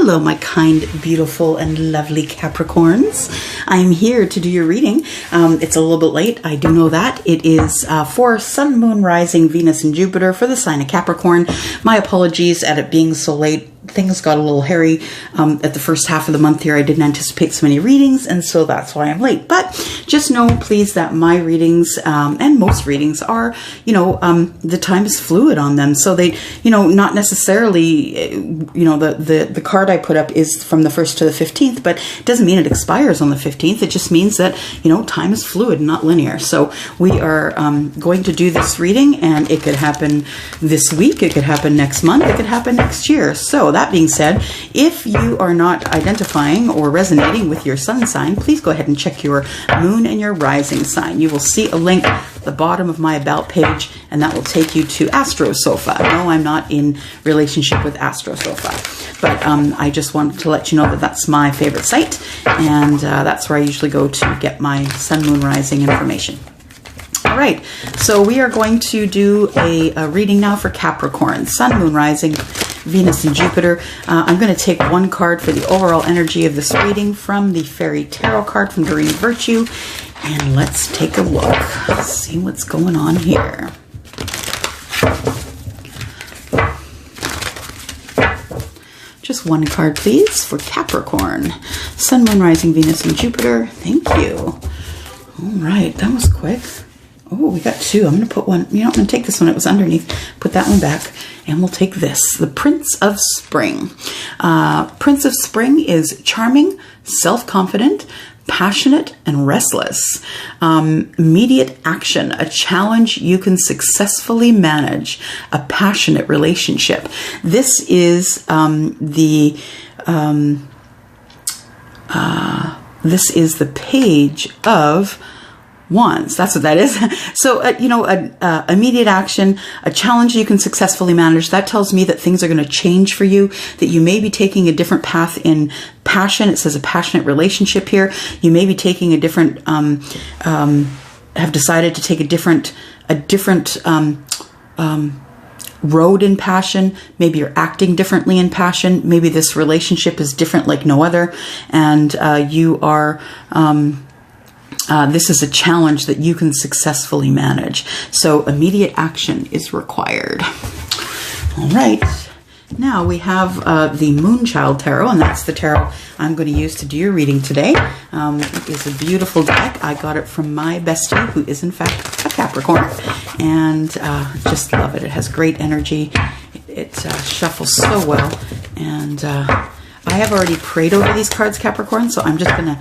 Hello, my kind, beautiful, and lovely Capricorns. I am here to do your reading. It's a little bit late. I do know that. It is for Sun, Moon, Rising, Venus, and Jupiter for the sign of Capricorn. My apologies at it being so late. Things got a little hairy at the first half of the month here. I didn't anticipate so many readings, and so that's why I'm late. But just know, please, that my readings and most readings are, the time is fluid on them. So they, not necessarily, the card I put up is from the 1st to the 15th, but it doesn't mean it expires on the 15th. It just means that, time is fluid, not linear. So we are going to do this reading, and it could happen this week. It could happen next month. It could happen next year. So that being said, if you are not identifying or resonating with your sun sign, please go ahead and check your moon and your rising sign. You will see a link at the bottom of my about page, and that will take you to Astro Sofa. No, I'm not in relationship with Astro Sofa, but I just wanted to let you know that that's my favorite site, and that's where I usually go to get my sun, moon, rising information. All right, so we are going to do a reading now for Capricorn, Sun, Moon, Rising, Venus, and Jupiter. I'm going to take one card for the overall energy of this reading from the Fairy Tarot card from Doreen Virtue, and let's take a look. Let's see what's going on here. Just one card, please, for Capricorn, Sun, Moon, Rising, Venus, and Jupiter. Thank you. All right, that was quick. Oh, we got two. I'm going to put one. I'm going to take this one. It was underneath. Put that one back. And we'll take this. The Prince of Spring. Prince of Spring is charming, self-confident, passionate, and restless. Immediate action. A challenge you can successful manage. A passionate relationship. This is the Page of Wands. That's what that is. So, immediate action, a challenge you can successfully manage. That tells me that things are going to change for you, that you may be taking a different path in passion. It says a passionate relationship here. You may be taking a different, have decided to take a different road in passion. Maybe you're acting differently in passion. Maybe this relationship is different like no other. And you are, this is a challenge that you can successfully manage. So immediate action is required. All right. Now we have the Moonchild Tarot, and that's the tarot I'm going to use to do your reading today. It is a beautiful deck. I got it from my bestie, who is in fact a Capricorn, and just love it. It has great energy. It shuffles so well, and I have already prayed over these cards, Capricorn, so I'm just going to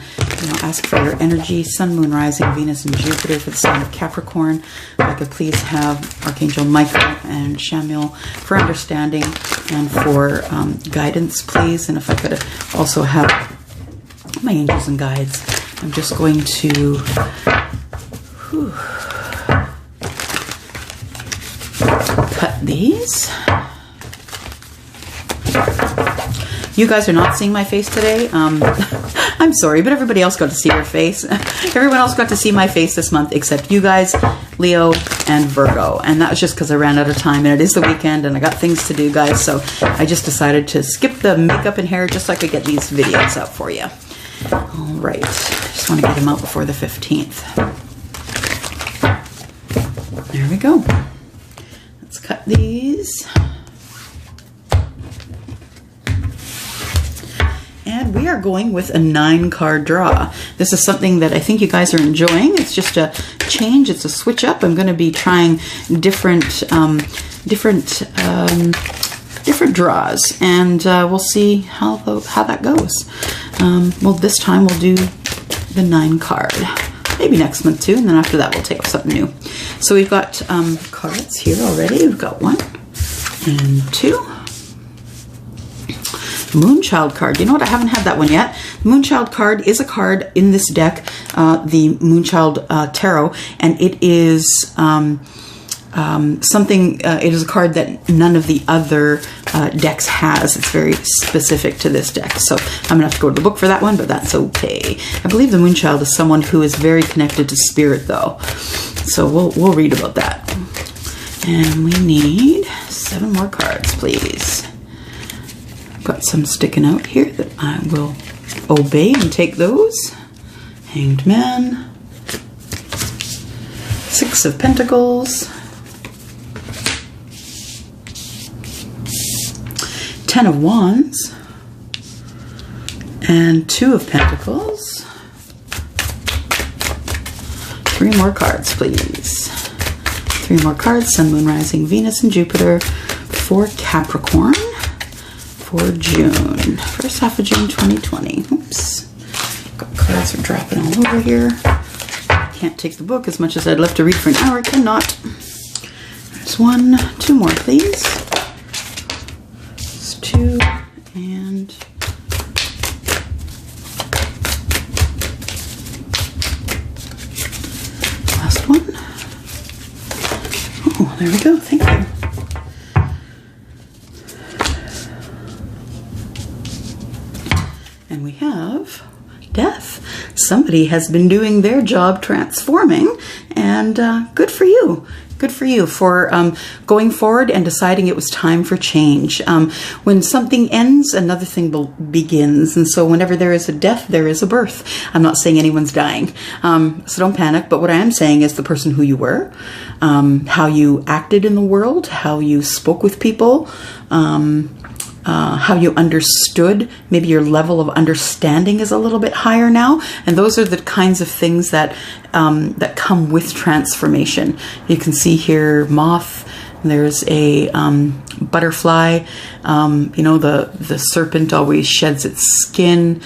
ask for your energy, Sun, Moon, Rising, Venus, and Jupiter for the sign of Capricorn. If I could please have Archangel Michael and Shamuel for understanding and for guidance, please. And if I could also have my angels and guides. I'm just going to cut these. You guys are not seeing my face today. I'm sorry, but everybody else got to see your face. Everyone else got to see my face this month except you guys, Leo, and Virgo. And that was just because I ran out of time, and it is the weekend, and I got things to do, guys. So I just decided to skip the makeup and hair just so I could get these videos out for you. All right. Just want to get them out before the 15th. There we go. Let's cut these. And we are going with a 9-card draw. This is something that I think you guys are enjoying. It's just a change. It's a switch up. I'm going to be trying different draws, and we'll see how that goes. Well, this time we'll do the 9-card. Maybe next month too, and then after that we'll take up something new. So we've got cards here already. We've got 1 and 2. Moonchild card. You know what? I haven't had that one yet. Moonchild card is a card in this deck, the Moonchild Tarot, and it is something. It is a card that none of the other decks has. It's very specific to this deck, so I'm gonna have to go to the book for that one, but that's okay. I believe the Moonchild is someone who is very connected to spirit, though, so we'll read about that. And we need 7 more cards, please. got some sticking out here that I will obey and take those. Hanged Man, 6 of Pentacles, 10 of Wands, and 2 of Pentacles. 3 more cards, please. 3 more cards, Sun, Moon, Rising, Venus, and Jupiter for Capricorn for June. First half of June 2020. Oops. Got cards are dropping all over here. Can't take the book as much as I'd love to read for an hour. Cannot. There's 1, 2 more, please. There's 2 and... last one. Oh, there we go. Thank you. And we have Death. Somebody has been doing their job transforming, and good for you. Good for you for going forward and deciding it was time for change. When something ends, another thing begins. And so whenever there is a death, there is a birth. I'm not saying anyone's dying, so don't panic. But what I am saying is the person who you were, how you acted in the world, how you spoke with people, how you understood, maybe your level of understanding is a little bit higher now. And those are the kinds of things that that come with transformation. You can see here moth, there's a butterfly, you know, the serpent always sheds its skin.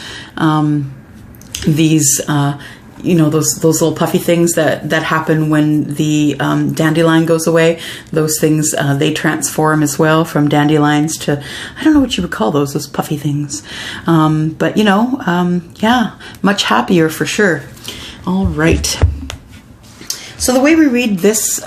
These you know, those little puffy things that happen when the dandelion goes away. Those things, they transform as well from dandelions to, I don't know what you would call those puffy things. But, you know, yeah, much happier for sure. All right. So the way we read this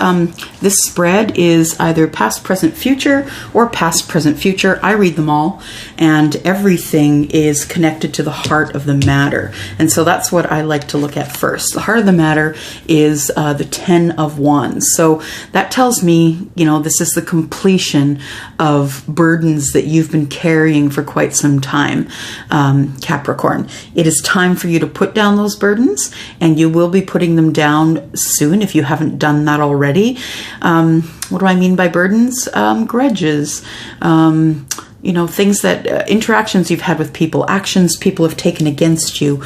this spread is either past, present, future, or past, present, future. I read them all, and everything is connected to the heart of the matter. And so that's what I like to look at first. The heart of the matter is the 10 of Wands. So that tells me, you know, this is the completion of burdens that you've been carrying for quite some time, Capricorn. It is time for you to put down those burdens, and you will be putting them down soon if you haven't done that already. What do I mean by burdens? Grudges, you know, things that, interactions you've had with people, actions people have taken against you,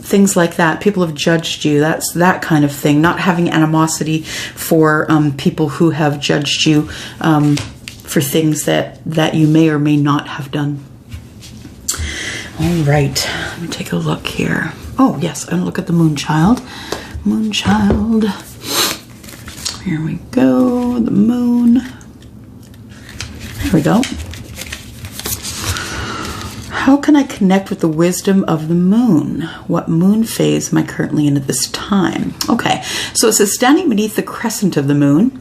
things like that. People have judged you. That's that kind of thing. Not having animosity for people who have judged you for things that you may or may not have done. All right, let me take a look here. Oh, yes, I'm going to look at the Moonchild. Moonchild. Here we go. The moon. There we go. How can I connect with the wisdom of the moon? What moon phase am I currently in at this time? Okay, so it says standing beneath the crescent of the moon,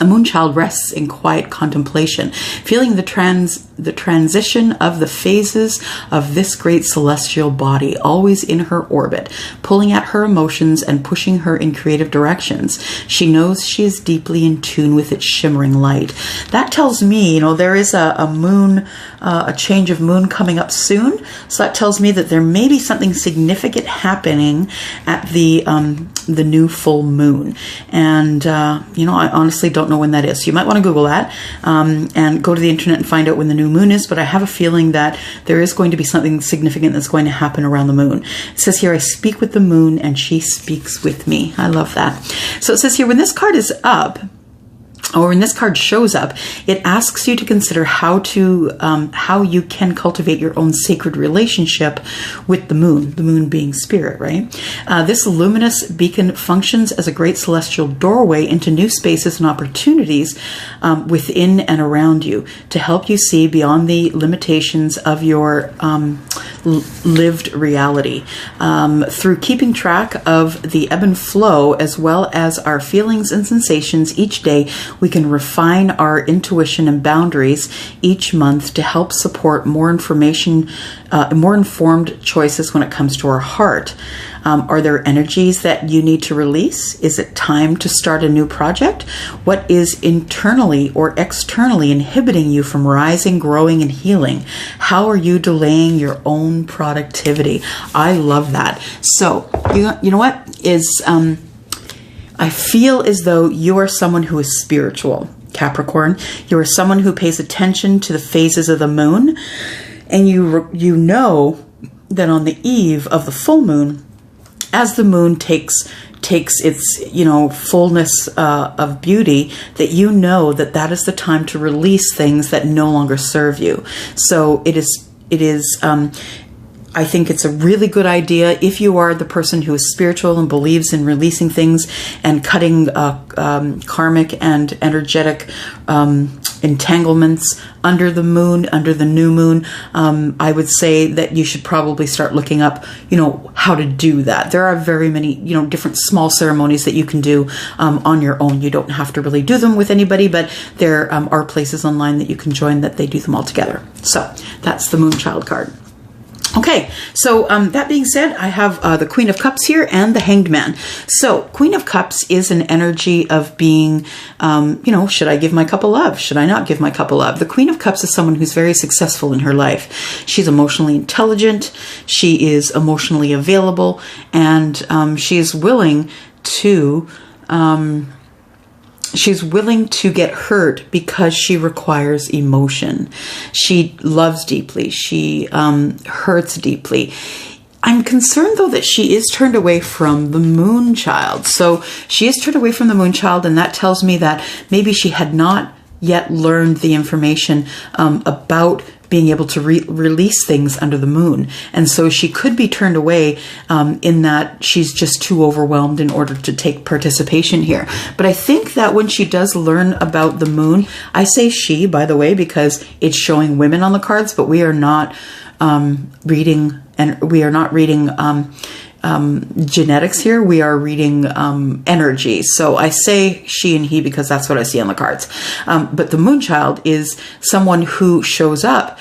a moonchild rests in quiet contemplation, feeling the transition of the phases of this great celestial body, always in her orbit, pulling at her emotions and pushing her in creative directions. She knows she is deeply in tune with its shimmering light. That tells me, you know, there is a moon, a change of moon coming up soon. So that tells me that there may be something significant happening at the new full moon. And, you know, I honestly don't know when that is. So you might want to Google that and go to the internet and find out when the new moon is. But I have a feeling that there is going to be something significant that's going to happen around the moon. It says here, I speak with the moon and she speaks with me. I love that. So it says here, when this card is up, or when this card shows up, it asks you to consider how you can cultivate your own sacred relationship with the moon being spirit, right? This luminous beacon functions as a great celestial doorway into new spaces and opportunities within and around you to help you see beyond the limitations of your lived reality. Through keeping track of the ebb and flow as well as our feelings and sensations each day, We can refine our intuition and boundaries each month to help support more information, more informed choices when it comes to our heart. Are there energies that you need to release? Is it time to start a new project? What is internally or externally inhibiting you from rising, growing, and healing? How are you delaying your own productivity? I love that. So, you know what? I feel as though you are someone who is spiritual, Capricorn. You are someone who pays attention to the phases of the moon, and you know that on the eve of the full moon, as the moon takes its fullness of beauty, that you know that is the time to release things that no longer serve you. So it is. I think it's a really good idea if you are the person who is spiritual and believes in releasing things and cutting karmic and energetic entanglements under the moon, under the new moon. I would say that you should probably start looking up, how to do that. There are very many, different small ceremonies that you can do on your own. You don't have to really do them with anybody, but there are places online that you can join that they do them all together. So that's the Moonchild card. Okay, so that being said, I have the Queen of Cups here and the Hanged Man. So Queen of Cups is an energy of being, should I give my cup of love? Should I not give my cup of love? The Queen of Cups is someone who's very successful in her life. She's emotionally intelligent, she is emotionally available, and she is willing to... She's willing to get hurt because she requires emotion. She loves deeply. She hurts deeply. I'm concerned, though, that she is turned away from the Moonchild. So she is turned away from the Moonchild, and that tells me that maybe she had not yet learned the information about being able to release things under the moon. And so she could be turned away in that she's just too overwhelmed in order to take participation here. But I think that when she does learn about the moon, I say she, by the way, because it's showing women on the cards, but we are not reading genetics here. We are reading energy. So I say she and he because that's what I see on the cards. But the Moonchild is someone who shows up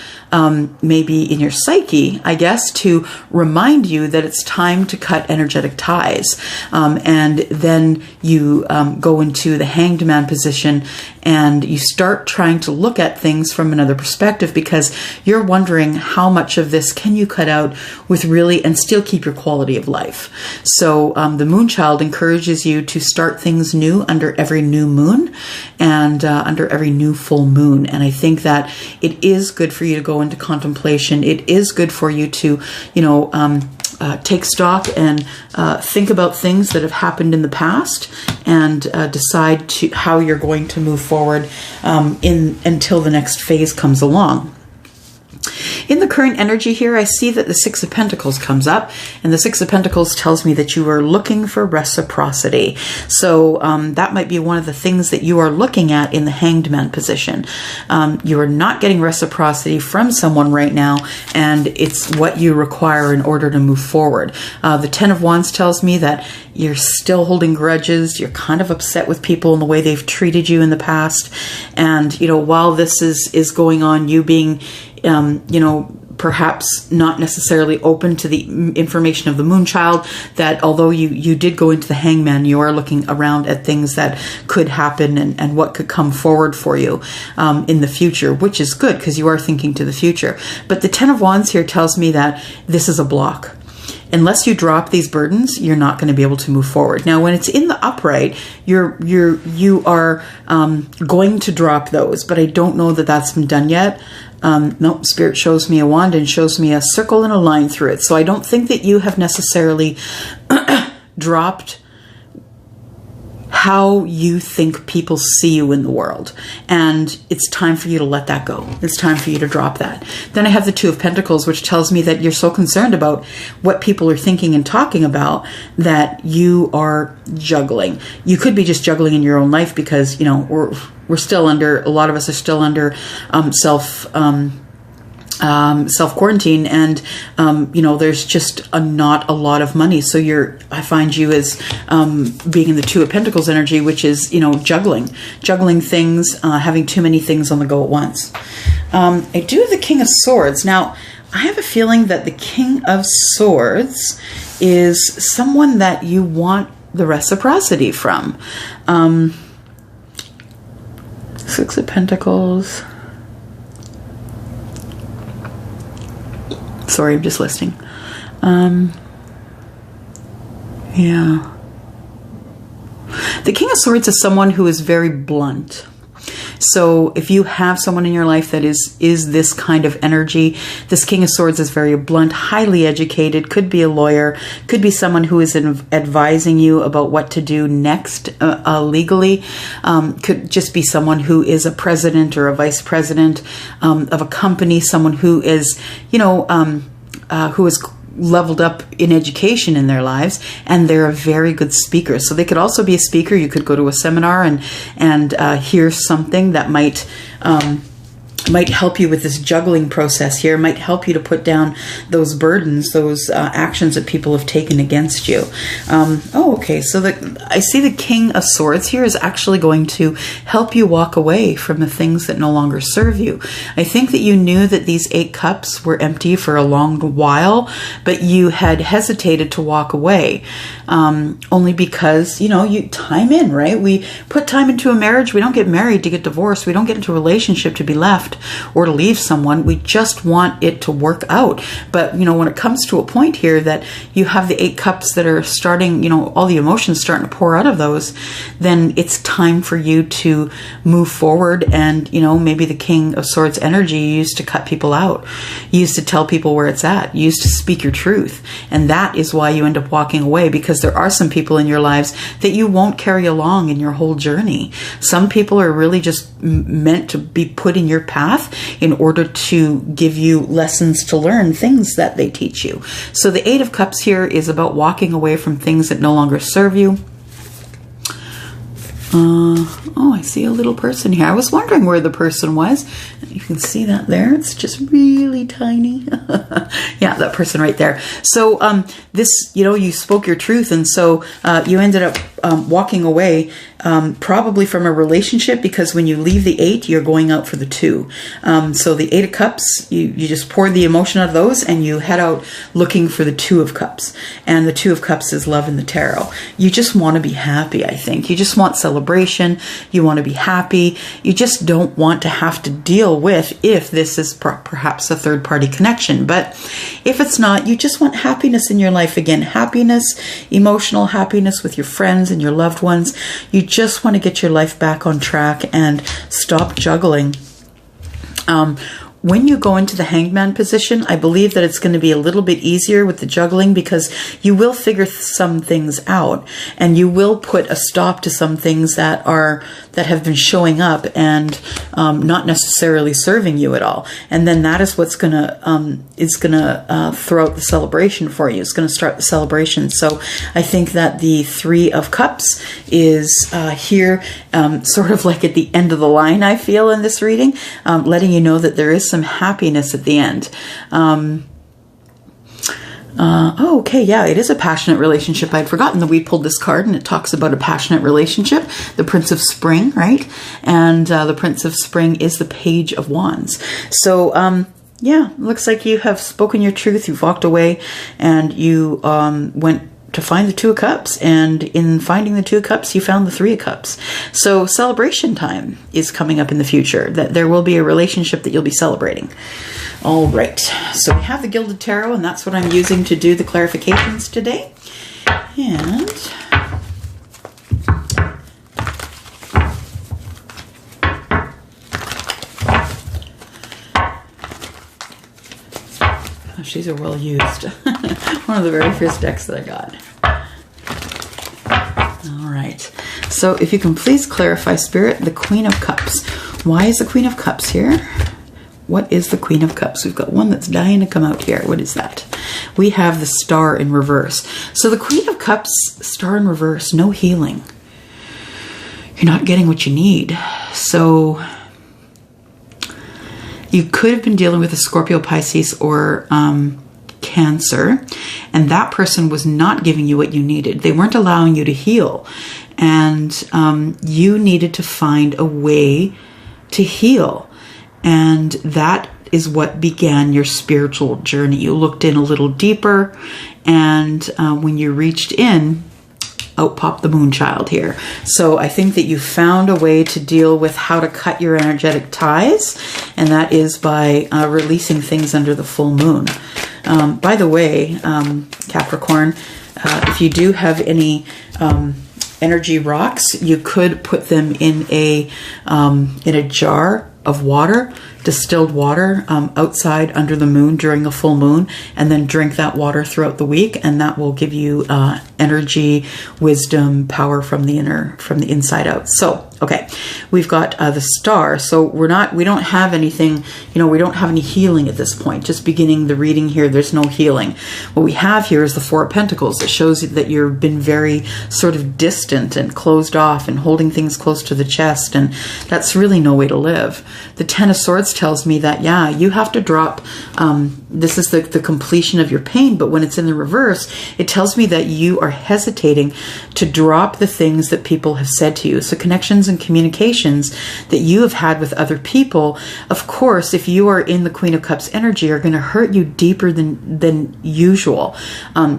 maybe in your psyche, I guess, to remind you that it's time to cut energetic ties. And then you go into the Hanged Man position and you start trying to look at things from another perspective because you're wondering how much of this can you cut out with really and still keep your quality of life. So the Moonchild encourages you to start things new under every new moon and under every new full moon. And I think that it is good for you to go into contemplation. It is good for you to, take stock and think about things that have happened in the past and decide how you're going to move forward until the next phase comes along. In the current energy here, I see that the Six of Pentacles comes up, and the Six of Pentacles tells me that you are looking for reciprocity. So that might be one of the things that you are looking at in the Hanged Man position. You are not getting reciprocity from someone right now, and it's what you require in order to move forward. The Ten of Wands tells me that you're still holding grudges. You're kind of upset with people and the way they've treated you in the past. And, while this is going on, you being perhaps not necessarily open to the information of the Moonchild, that although you did go into the Hangman, you are looking around at things that could happen and what could come forward for you in the future, which is good because you are thinking to the future. But the Ten of Wands here tells me that this is a block. Unless you drop these burdens, you're not going to be able to move forward. Now, when it's in the upright, you are going to drop those, but I don't know that that's been done yet. Nope, Spirit shows me a wand and shows me a circle and a line through it. So I don't think that you have necessarily dropped how you think people see you in the world. And it's time for you to let that go. It's time for you to drop that. Then I have the Two of Pentacles, which tells me that you're so concerned about what people are thinking and talking about that you are juggling. You could be just juggling in your own life because, we're still under, a lot of us are still under self-quarantine, and you know, there's just not a lot of money. So I find you as being in the Two of Pentacles energy, which is, you know, juggling things, having too many things on the go at once. I do have the King of Swords. Now, I have a feeling that the King of Swords is someone that you want the reciprocity from. Six of Pentacles. Sorry, I'm just listing. Yeah. The King of Swords is someone who is very blunt. So if you have someone in your life that is this kind of energy, this King of Swords is very blunt, highly educated, could be a lawyer, could be someone who is advising you about what to do next legally, could just be someone who is a president or a vice president of a company, someone who is, you know, who is leveled up in education in their lives, and they're a very good speaker. So they could also be a speaker. You could go to a seminar and hear something that might help you with this juggling process here, might help you to put down those burdens, those actions that people have taken against you. Okay, so I see the King of Swords here is actually going to help you walk away from the things that no longer serve you. I think that you knew that these 8 cups were empty for a long while, but you had hesitated to walk away, only because, you know, you time in, right? We put time into a marriage. We don't get married to get divorced. We don't get into a relationship to be left or to leave someone. We just want it to work out. But, you know, when it comes to a point here that you have the 8 cups that are starting, you know, all the emotions starting to pour out of those, then it's time for you to move forward. And, you know, maybe the King of Swords energy, you used to cut people out. You used to tell people where it's at. You used to speak your truth. And that is why you end up walking away, because there are some people in your lives that you won't carry along in your whole journey. Some people are really just meant to be put in your path in order to give you lessons to learn, things that they teach you. So the 8 of Cups here is about walking away from things that no longer serve you. Oh, I see a little person here. I was wondering where the person was. You can see that there. It's just really tiny. Yeah, that person right there. So this, you know, you spoke your truth, and so you ended up walking away probably from a relationship, because when you leave the 8, you're going out for the 2. So the 8 of Cups, you just pour the emotion out of those, and you head out looking for the 2 of Cups. And the 2 of Cups is love in the tarot. You just want to be happy, I think. You just want celebration. You want to be happy. You just don't want to have to deal with if this is perhaps a third-party connection. But if it's not, you just want happiness in your life again. Happiness, emotional happiness with your friends and your loved ones. You just want to get your life back on track and stop juggling. When you go into the Hangman position, I believe that it's going to be a little bit easier with the juggling, because you will figure some things out, and you will put a stop to some things that have been showing up and not necessarily serving you at all. And then that is what's going to throw out the celebration for you. It's going to start the celebration. So I think that the 3 of Cups is here, sort of like at the end of the line, I feel, in this reading, letting you know that there is some happiness at the end. Okay, yeah, it is a passionate relationship. I'd forgotten that we pulled this card, and it talks about a passionate relationship. The Prince of Spring, right? And the Prince of Spring is the Page of Wands. So, yeah, looks like you have spoken your truth. You've walked away, and you went to find the 2 of Cups, and in finding the 2 of Cups, you found the 3 of Cups. So celebration time is coming up in the future, that there will be a relationship that you'll be celebrating. All right, so we have the Gilded Tarot, and that's what I'm using to do the clarifications today. And these are well used. One of the very first decks that I got. All right. So if you can please clarify, Spirit, the Queen of Cups. Why is the Queen of Cups here? What is the Queen of Cups? We've got one that's dying to come out here. What is that? We have the Star in reverse. So the Queen of Cups, Star in reverse, no healing. You're not getting what you need. So You could have been dealing with a Scorpio, Pisces, or Cancer, and that person was not giving you what you needed. They weren't allowing you to heal, and you needed to find a way to heal, and that is what began your spiritual journey. You looked in a little deeper, and when you reached in, out popped the Moonchild here. So I think that you found a way to deal with how to cut your energetic ties, and that is by releasing things under the full moon. By the way, Capricorn, if you do have any energy rocks, you could put them in a jar of water, distilled water, outside under the moon during a full moon, and then drink that water throughout the week, and that will give you energy, wisdom, power from the inside out. So, okay, we've got the Star. So we don't have anything, we don't have any healing at this point. Just beginning the reading here, there's no healing. What we have here is the Four of Pentacles. It shows that you've been very sort of distant and closed off and holding things close to the chest, and that's really no way to live. The Ten of Swords tells me that, yeah, you have to drop, this is the completion of your pain, but when it's in the reverse, it tells me that you are hesitating to drop the things that people have said to you. So connections and communications that you have had with other people, of course, if you are in the Queen of Cups energy, are going to hurt you deeper than usual.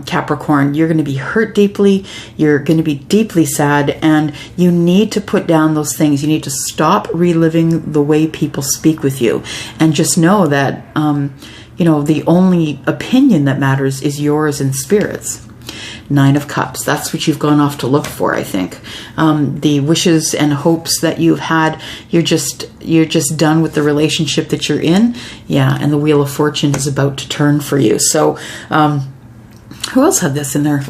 Capricorn, you're going to be hurt deeply, you're going to be deeply sad, and you need to put down those things. You need to stop reliving the way people speak with you, and just know that the only opinion that matters is yours and Spirit's. Nine of Cups, that's what you've gone off to look for, I think. The wishes and hopes that you've had, you're just done with the relationship that you're in. Yeah, and the Wheel of Fortune is about to turn for you. So who else had this in there?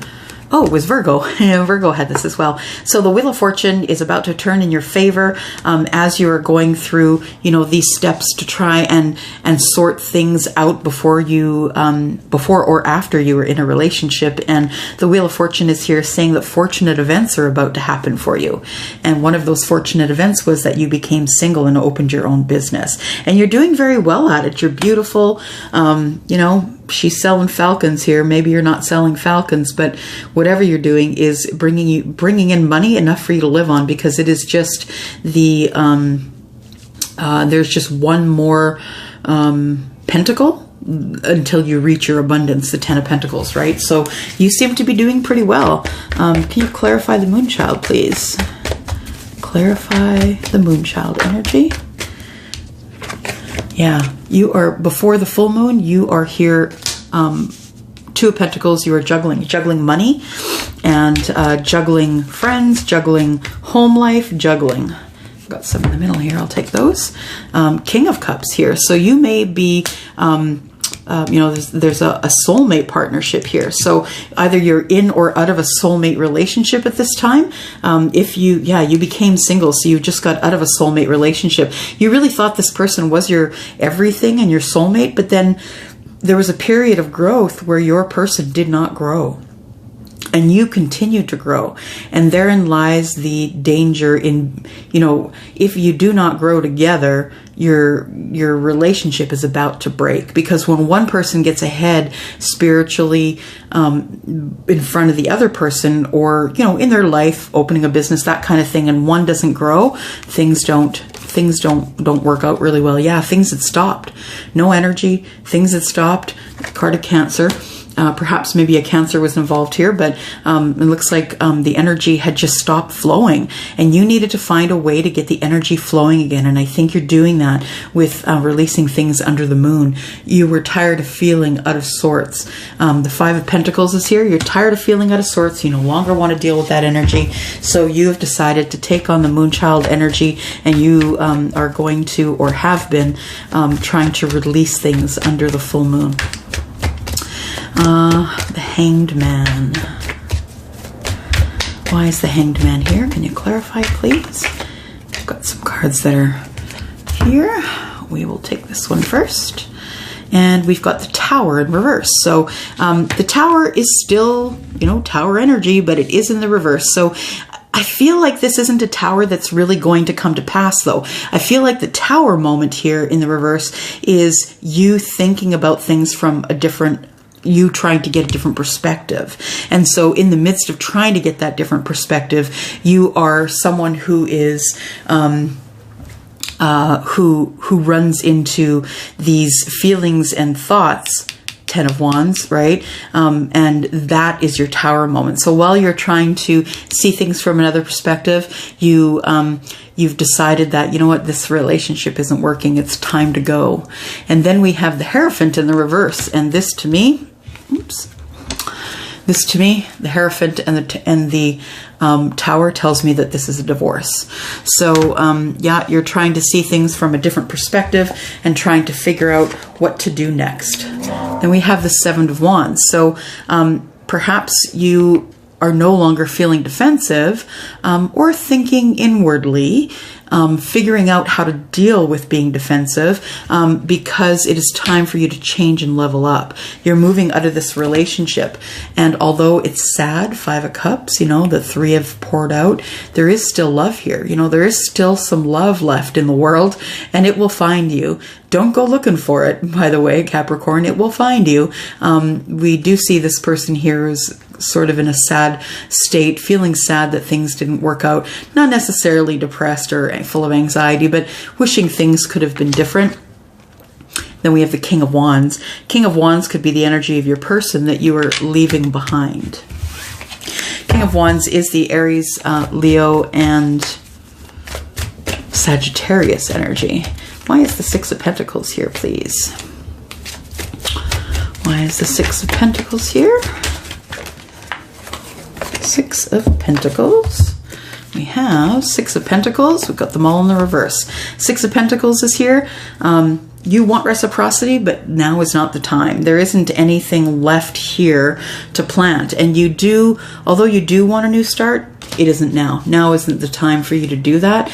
Oh, it was Virgo. Yeah, Virgo had this as well. So the Wheel of Fortune is about to turn in your favor as you are going through, these steps to try and sort things out before or after you were in a relationship. And the Wheel of Fortune is here saying that fortunate events are about to happen for you. And one of those fortunate events was that you became single and opened your own business. And you're doing very well at it. You're beautiful. She's selling falcons here. Maybe you're not selling falcons, but whatever you're doing is bringing in money enough for you to live on, because it is just there's just one more pentacle until you reach your abundance, the Ten of Pentacles, right? So you seem to be doing pretty well. Can you clarify the Moonchild, please? Clarify the Moonchild energy. Yeah, you are, before the full moon, you are here, Two of Pentacles, you are juggling money, and juggling friends, juggling home life, juggling. I've got some in the middle here, I'll take those. King of Cups here, so you may be, there's a soulmate partnership here. So either you're in or out of a soulmate relationship at this time. If you became single, so you just got out of a soulmate relationship. You really thought this person was your everything and your soulmate, but then there was a period of growth where your person did not grow. And you continue to grow. And therein lies the danger in, if you do not grow together, your relationship is about to break. Because when one person gets ahead spiritually in front of the other person, or, in their life, opening a business, that kind of thing, and one doesn't grow, things don't work out really well. Yeah, things had stopped. No energy, things had stopped. Card of Cancer. Perhaps maybe a Cancer was involved here, but it looks like the energy had just stopped flowing, and you needed to find a way to get the energy flowing again. And I think you're doing that with releasing things under the moon. You were tired of feeling out of sorts. The Five of Pentacles is here. You're tired of feeling out of sorts. You no longer want to deal with that energy. So you have decided to take on the Moonchild energy, and you are going to, or have been, trying to release things under the full moon. The Hanged Man. Why is the Hanged Man here? Can you clarify, please? I've got some cards that are here. We will take this one first. And we've got the Tower in reverse. So the Tower is still, Tower energy, but it is in the reverse. So I feel like this isn't a tower that's really going to come to pass, though. I feel like the tower moment here in the reverse is you thinking about things from a different, you trying to get a different perspective. And so in the midst of trying to get that different perspective, you are someone who is, who runs into these feelings and thoughts. 10 of Wands, right? And that is your tower moment. So while you're trying to see things from another perspective, you've decided that, you know what, this relationship isn't working. It's time to go. And then we have the Hierophant in the reverse. And this to me, the Hierophant and the Tower tells me that this is a divorce. So yeah, you're trying to see things from a different perspective and trying to figure out what to do next. Then we have the Seven of Wands. So perhaps you are no longer feeling defensive or thinking inwardly, figuring out how to deal with being defensive because it is time for you to change and level up. You're moving out of this relationship. And although it's sad, 5 of Cups, you know, the 3 have poured out, there is still love here. You know, there is still some love left in the world and it will find you. Don't go looking for it, by the way, Capricorn. It will find you. We do see this person here is sort of in a sad state, feeling sad that things didn't work out, not necessarily depressed or full of anxiety, but wishing things could have been different. Then we have the King of Wands. King of Wands could be the energy of your person that you are leaving behind. King of Wands is the Aries, Leo, and Sagittarius energy. Why is the 6 of Pentacles here, please? Why is the 6 of Pentacles here? 6 of Pentacles. We have 6 of Pentacles. We've got them all in the reverse. 6 of Pentacles is here. You want reciprocity, but now is not the time. There isn't anything left here to plant. And you do, although you do want a new start, it isn't now. Now isn't the time for you to do that.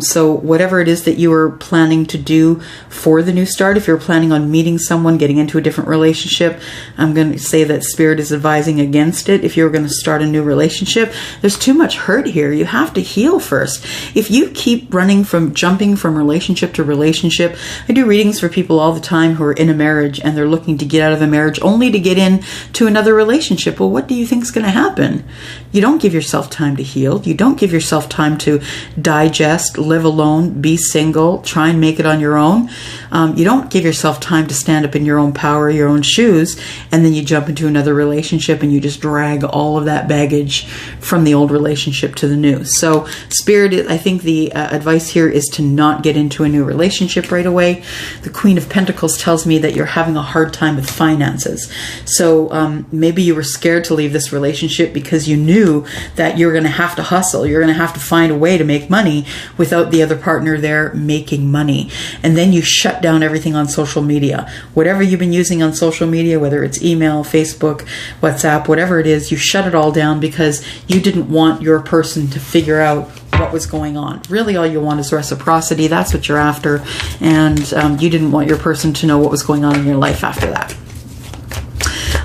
So whatever it is that you were planning to do for the new start, if you're planning on meeting someone, getting into a different relationship, I'm going to say that Spirit is advising against it. If you're going to start a new relationship, there's too much hurt here. You have to heal first. If you keep jumping from relationship to relationship, I do readings for people all the time who are in a marriage and they're looking to get out of a marriage only to get into another relationship. Well, what do you think is going to happen? You don't give yourself time to heal. You don't give yourself time to digest, live alone, be single, try and make it on your own. You don't give yourself time to stand up in your own power, your own shoes, and then you jump into another relationship and you just drag all of that baggage from the old relationship to the new. So Spirit, I think the advice here is to not get into a new relationship right away. The Queen of Pentacles tells me that you're having a hard time with finances. So maybe you were scared to leave this relationship because you knew that you're going to have to hustle. You're going to have to find a way to make money without the other partner there making money. And then you shut down everything on social media. Whatever you've been using on social media, whether it's email, Facebook, WhatsApp, whatever it is, you shut it all down because you didn't want your person to figure out what was going on. Really, all you want is reciprocity. That's what you're after. And you didn't want your person to know what was going on in your life after that.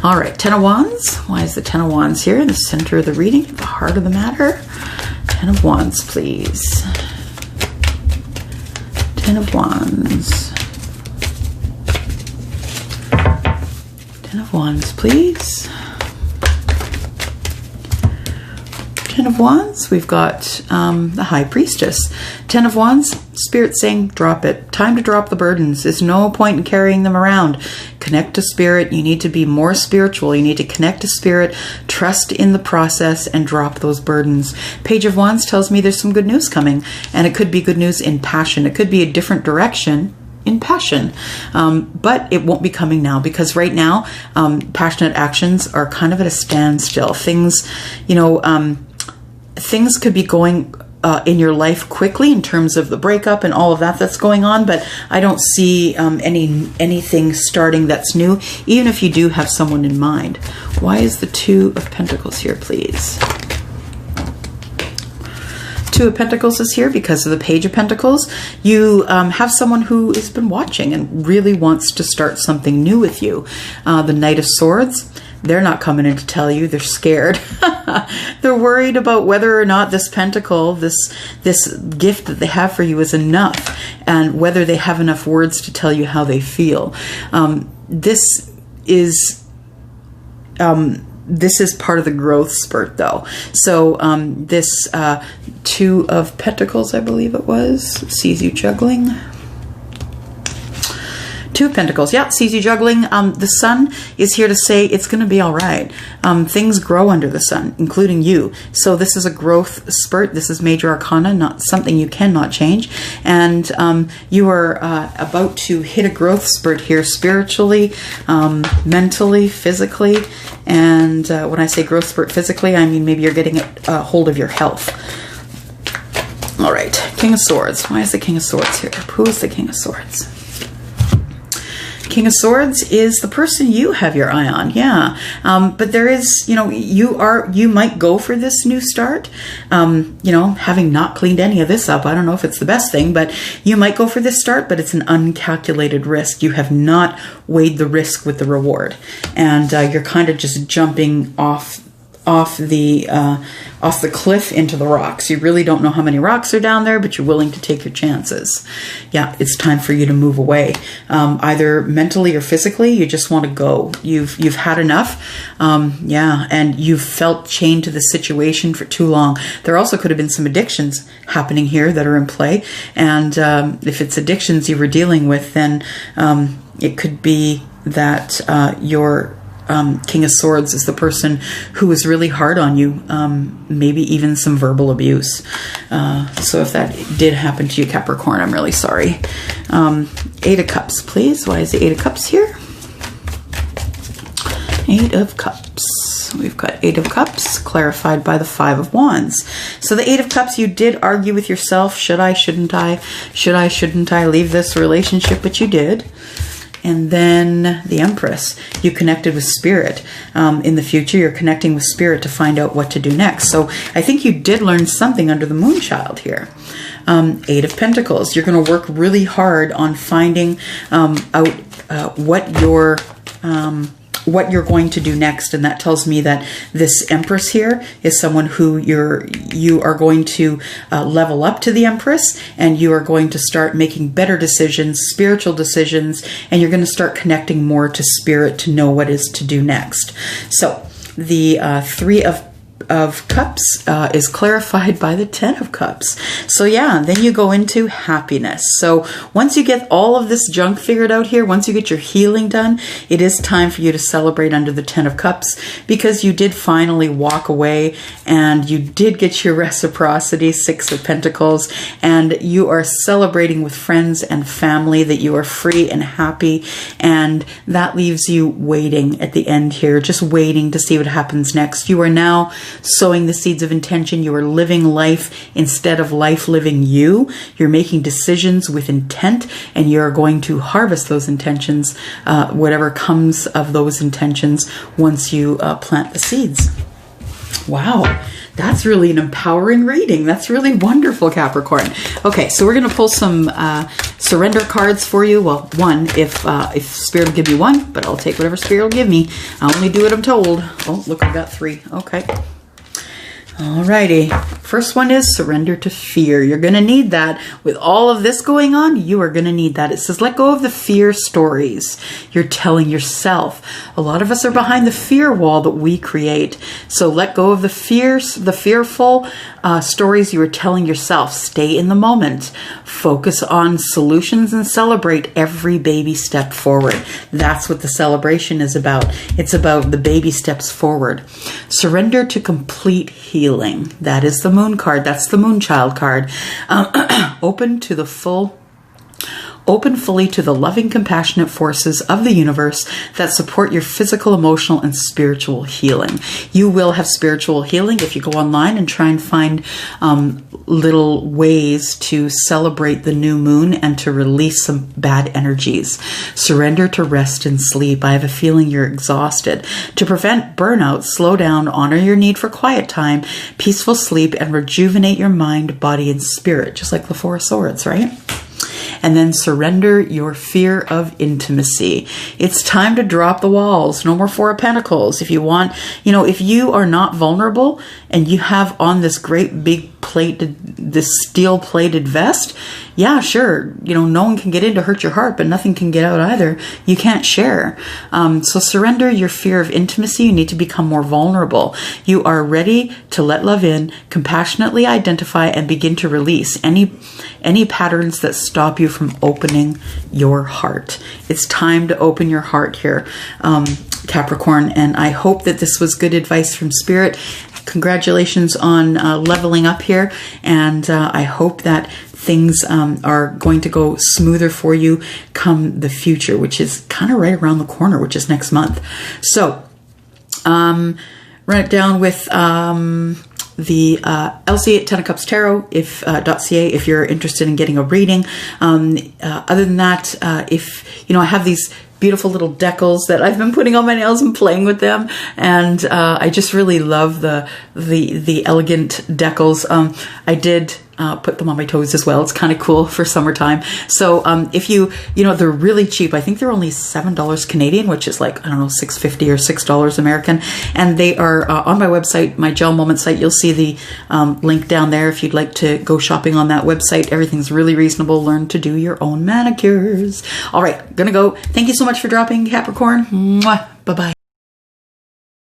All right, 10 of Wands. Why is the 10 of Wands here in the center of the reading, the heart of the matter? 10 of Wands, please. 10 of Wands. 10 of Wands, please. 10 of Wands, we've got the High Priestess. 10 of Wands, Spirit saying, drop it. Time to drop the burdens. There's no point in carrying them around. Connect to Spirit. You need to be more spiritual. You need to connect to Spirit, trust in the process, and drop those burdens. Page of Wands tells me there's some good news coming, and it could be good news in passion. It could be a different direction in passion, but it won't be coming now because right now, passionate actions are kind of at a standstill. Things, things could be going in your life quickly in terms of the breakup and all of that that's going on, but I don't see anything starting that's new, even if you do have someone in mind. Why is the 2 of Pentacles here, please? 2 of Pentacles is here because of the Page of Pentacles. You have someone who has been watching and really wants to start something new with you. The Knight of Swords. they're not coming in to tell you. They're scared. They're worried about whether or not this pentacle, this gift that they have for you is enough, and whether they have enough words to tell you how they feel. This is part of the growth spurt, though. So this Two of Pentacles, I believe it was, sees you juggling. Two of Pentacles, yeah, sees you juggling. The Sun is here to say it's going to be all right. Things grow under the Sun, including you. So this is a growth spurt. This is Major Arcana, not something you cannot change. And you are about to hit a growth spurt here, spiritually, mentally, physically. And when I say growth spurt physically, I mean maybe you're getting a hold of your health. All right, King of Swords. Why is the King of Swords here? Who is the King of Swords? King of Swords is the person you have your eye on, yeah. But there is, you might go for this new start. Having not cleaned any of this up, I don't know if it's the best thing, but you might go for this start, but it's an uncalculated risk. You have not weighed the risk with the reward. And you're kind of just jumping off the cliff into the rocks. You really don't know how many rocks are down there, but you're willing to take your chances. Yeah, it's time for you to move away. Either mentally or physically, you just want to go. You've had enough. And you've felt chained to the situation for too long. There also could have been some addictions happening here that are in play. And if it's addictions you were dealing with, then it could be that your King of Swords is the person who is really hard on you, maybe even some verbal abuse. So if that did happen to you, Capricorn, I'm really sorry. Eight of Cups, please. Why is the Eight of Cups here? Eight of Cups. We've got Eight of Cups clarified by the Five of Wands. So the Eight of Cups, you did argue with yourself. Should I, shouldn't I? Should I, shouldn't I leave this relationship? But you did. And then the Empress, you connected with Spirit. In the future, you're connecting with Spirit to find out what to do next. So I think you did learn something under the Moonchild here. Eight of Pentacles, you're going to work really hard on finding out what you're going to do next. And that tells me that this Empress here is someone who you are going to level up to the Empress, and you are going to start making better decisions, spiritual decisions, and you're going to start connecting more to Spirit to know what is to do next. So the Three of Cups is clarified by the Ten of Cups. So yeah, then you go into happiness. So once you get all of this junk figured out here, once you get your healing done, it is time for you to celebrate under the Ten of Cups, because you did finally walk away and you did get your reciprocity, Six of Pentacles, and you are celebrating with friends and family that you are free and happy, and that leaves you waiting at the end here, just waiting to see what happens next. You are now sowing the seeds of intention. You are living life instead of life living you. You're making decisions with intent, and you're going to harvest those intentions, whatever comes of those intentions, once you plant the seeds. Wow. That's really an empowering reading. That's really wonderful, Capricorn. Okay, so we're going to pull some surrender cards for you. Well, one, if Spirit will give me one, but I'll take whatever Spirit will give me. I only do what I'm told. Oh, look, I got three. Okay. Alrighty, first one is surrender to fear. You're going to need that. With all of this going on, you are going to need that. It says let go of the fear stories you're telling yourself. A lot of us are behind the fear wall that we create. So let go of the fearful stories you are telling yourself. Stay in the moment. Focus on solutions and celebrate every baby step forward. That's what the celebration is about. It's about the baby steps forward. Surrender to complete healing. That is the Moon card. That's the Moonchild card. Open fully to the loving, compassionate forces of the universe that support your physical, emotional, and spiritual healing. You will have spiritual healing if you go online and try and find little ways to celebrate the new moon and to release some bad energies. Surrender to rest and sleep. I have a feeling you're exhausted. To prevent burnout, slow down, honor your need for quiet time, peaceful sleep, and rejuvenate your mind, body, and spirit, just like the Four of Swords, right? And then surrender your fear of intimacy. It's time to drop the walls. No more Four of Pentacles. If you want, if you are not vulnerable and you have on this great big this steel plated vest, yeah, sure. No one can get in to hurt your heart, but nothing can get out either. You can't share. So surrender your fear of intimacy. You need to become more vulnerable. You are ready to let love in, compassionately identify, and begin to release any patterns that stop you from opening your heart. It's time to open your heart here, Capricorn. And I hope that this was good advice from Spirit. Congratulations on leveling up here. And I hope that things are going to go smoother for you come the future, which is kind of right around the corner, which is next month. So run it down with the Elsie at 10 of Cups Tarot .ca if you're interested in getting a reading. Other than that, if I have these beautiful little decals that I've been putting on my nails and playing with them, and I just really love the elegant decals. I did put them on my toes as well. It's kind of cool for summertime. So if they're really cheap. I think they're only $7 Canadian, which is like, I don't know, $6.50 or $6 American. And they are on my website, my Gel Moment site. You'll see the link down there if you'd like to go shopping on that website. Everything's really reasonable. Learn to do your own manicures. All right, gonna go. Thank you so much for dropping, Capricorn. Mwah. Bye-bye.